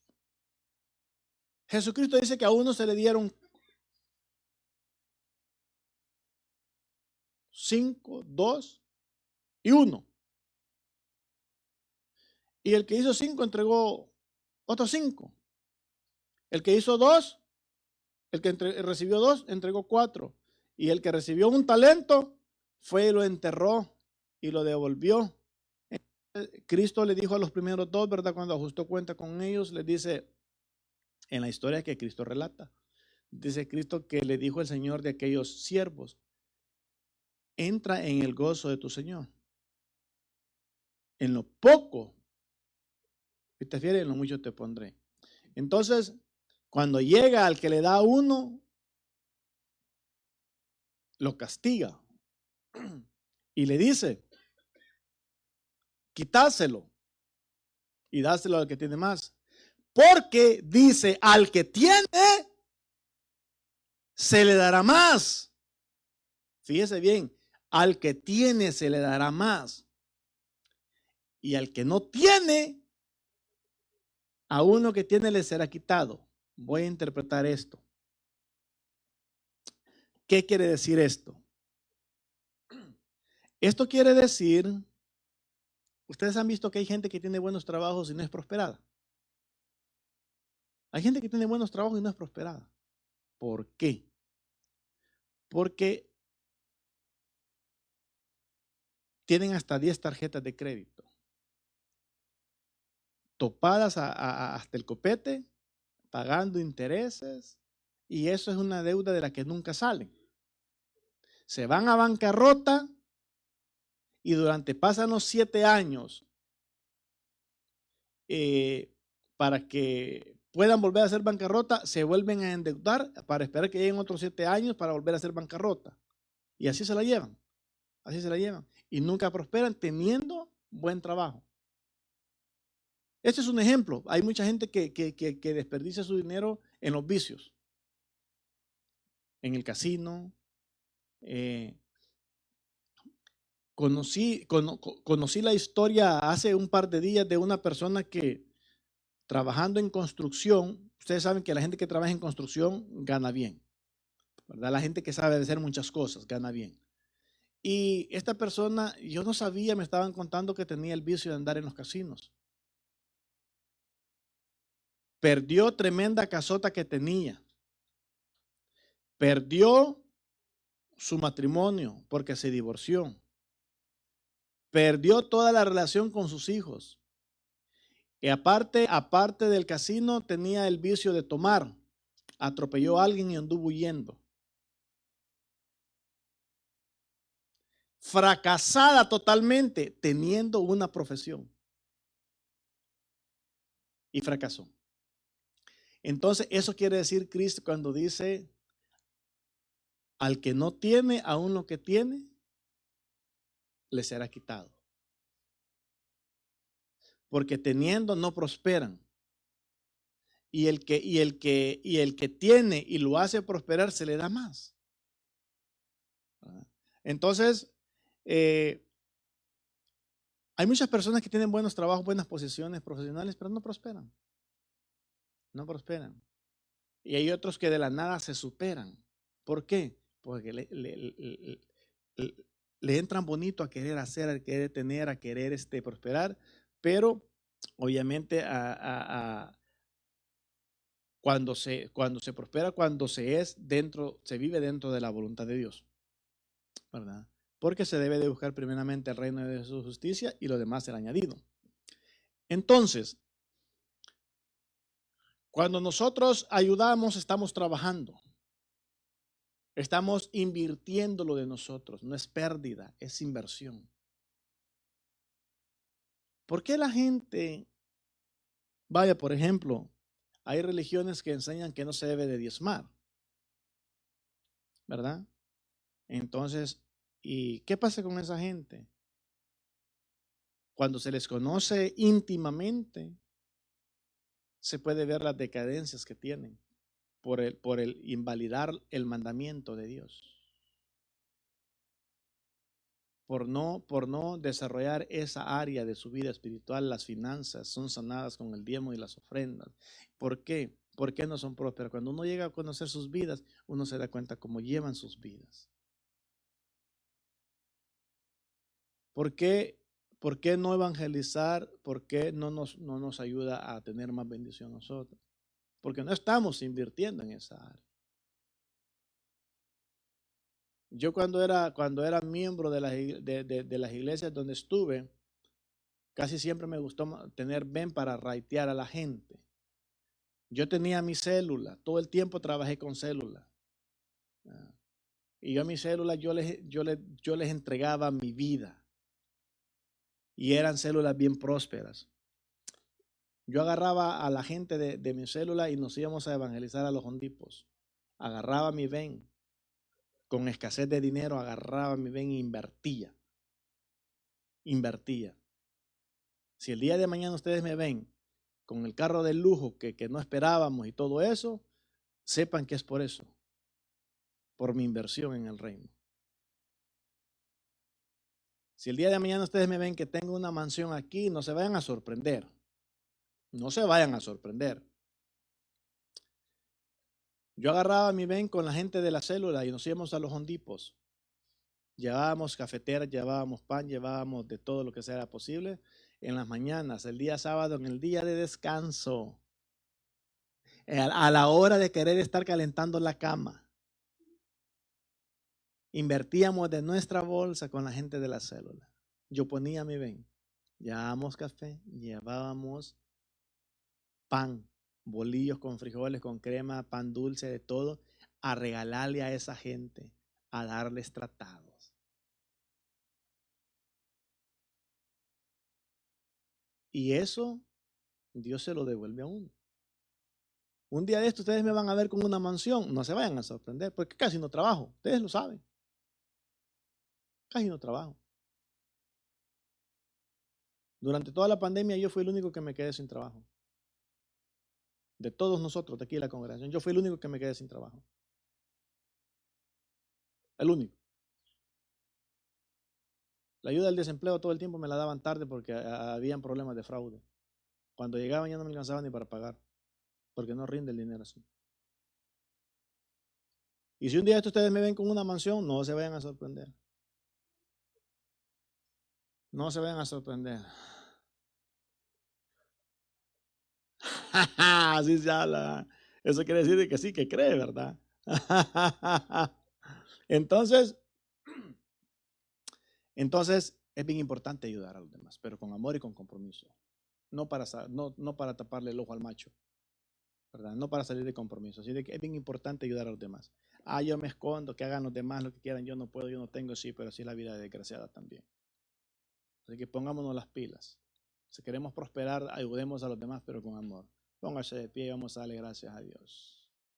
Jesucristo dice que a uno se le dieron 5, 2 y 1. Y el que hizo 5 entregó otros 5. El que hizo 2, el que recibió 2, entregó 4. Y el que recibió un talento fue y lo enterró y lo devolvió. Cristo le dijo a los primeros 2, ¿verdad? Cuando ajustó cuenta con ellos, les dice en la historia que Cristo relata. Dice Cristo que le dijo el Señor de aquellos siervos: entra en el gozo de tu Señor. En lo poco, si te fieres, en lo mucho te pondré. Entonces, cuando llega al que le da 1, lo castiga y le dice: quitáselo y dáselo al que tiene más. Porque dice, al que tiene, se le dará más. Fíjese bien, al que tiene se le dará más. Y al que no tiene, a uno que tiene le será quitado. Voy a interpretar esto. ¿Qué quiere decir esto? Esto quiere decir, ustedes han visto que hay gente que tiene buenos trabajos y no es prosperada. Hay gente que tiene buenos trabajos y no es prosperada. ¿Por qué? Porque tienen hasta 10 tarjetas de crédito, topadas hasta el copete, pagando intereses, y eso es una deuda de la que nunca salen. Se van a bancarrota y pasan los 7 años para que puedan volver a hacer bancarrota, se vuelven a endeudar para esperar que lleguen otros 7 años para volver a hacer bancarrota. Y así se la llevan, así se la llevan. Y nunca prosperan teniendo buen trabajo. Este es un ejemplo. Hay mucha gente que desperdicia su dinero en los vicios, en el casino. Conocí la historia hace un par de días de una persona que, trabajando en construcción, ustedes saben que la gente que trabaja en construcción gana bien, ¿verdad? La gente que sabe hacer muchas cosas gana bien. Y esta persona, yo no sabía, me estaban contando que tenía el vicio de andar en los casinos. Perdió tremenda casota que tenía. Perdió su matrimonio porque se divorció. Perdió toda la relación con sus hijos. Y aparte del casino, tenía el vicio de tomar. Atropelló a alguien y anduvo huyendo. Fracasada totalmente, teniendo una profesión. Y fracasó. Entonces, eso quiere decir Cristo cuando dice: al que no tiene, aún lo que tiene, le será quitado. Porque teniendo no prosperan. Y el que tiene y lo hace prosperar, se le da más. Entonces, hay muchas personas que tienen buenos trabajos, buenas posiciones profesionales, pero no prosperan. No prosperan. Y hay otros que de la nada se superan. ¿Por qué? Porque le entran bonito a querer hacer, a querer tener, a querer prosperar, pero obviamente cuando se prospera, cuando se vive dentro de la voluntad de Dios, ¿verdad? Porque se debe de buscar primeramente el reino de su justicia y lo demás será añadido. Entonces, cuando nosotros ayudamos, estamos trabajando. Estamos invirtiendo lo de nosotros. No es pérdida, es inversión. ¿Por qué la gente, vaya, por ejemplo, hay religiones que enseñan que no se debe de diezmar, ¿verdad? Entonces, ¿y qué pasa con esa gente? Cuando se les conoce íntimamente, se puede ver las decadencias que tienen por el invalidar el mandamiento de Dios. por no desarrollar esa área de su vida espiritual, las finanzas son sanadas con el diezmo y las ofrendas. ¿Por qué? ¿Por qué no son prósperas? Cuando uno llega a conocer sus vidas, uno se da cuenta cómo llevan sus vidas. ¿Por qué, por qué no evangelizar? ¿Por qué no nos ayuda a tener más bendición nosotros? Porque no estamos invirtiendo en esa área. Yo cuando era miembro de las iglesias donde estuve, casi siempre me gustó tener ven para raitear a la gente. Yo tenía mi célula, todo el tiempo trabajé con célula. Y yo a mi célula yo les entregaba mi vida. Y eran células bien prósperas. Yo agarraba a la gente de mi célula y nos íbamos a evangelizar a los hondipos. Agarraba mi ven, con escasez de dinero, agarraba mi ven e invertía. Invertía. Si el día de mañana ustedes me ven con el carro de lujo que no esperábamos y todo eso, sepan que es por eso, por mi inversión en el reino. Si el día de mañana ustedes me ven que tengo una mansión aquí, no se vayan a sorprender. No se vayan a sorprender. Yo agarraba mi ven con la gente de la célula y nos íbamos a los hondipos. Llevábamos cafeteras, llevábamos pan, llevábamos de todo lo que sea posible en las mañanas, el día sábado, en el día de descanso, a la hora de querer estar calentando la cama. Invertíamos de nuestra bolsa con la gente de la célula. Yo ponía mi ven, llevábamos café, llevábamos pan, bolillos con frijoles, con crema, pan dulce, de todo, a regalarle a esa gente, a darles tratados. Y eso Dios se lo devuelve a uno. Un día de esto ustedes me van a ver con una mansión, no se vayan a sorprender, porque casi no trabajo, ustedes lo saben. Casi no trabajo. Durante toda la pandemia yo fui el único que me quedé sin trabajo. De todos nosotros de aquí de la congregación, yo fui el único que me quedé sin trabajo. El único. La ayuda del desempleo todo el tiempo me la daban tarde porque habían problemas de fraude. Cuando llegaban ya no me alcanzaba ni para pagar, porque no rinde el dinero así. Y si un día ustedes me ven con una mansión, no se vayan a sorprender. No se vayan a sorprender. Así se habla. Eso quiere decir que sí, que cree, ¿verdad? Entonces es bien importante ayudar a los demás, pero con amor y con compromiso. No para taparle el ojo al macho, ¿verdad? No para salir de compromiso. Así de que es bien importante ayudar a los demás. Yo me escondo, que hagan los demás lo que quieran, yo no puedo, yo no tengo, sí, pero así es la vida desgraciada también. Así que pongámonos las pilas. Si queremos prosperar, ayudemos a los demás, pero con amor. Póngase de pie y vamos a darle gracias a Dios.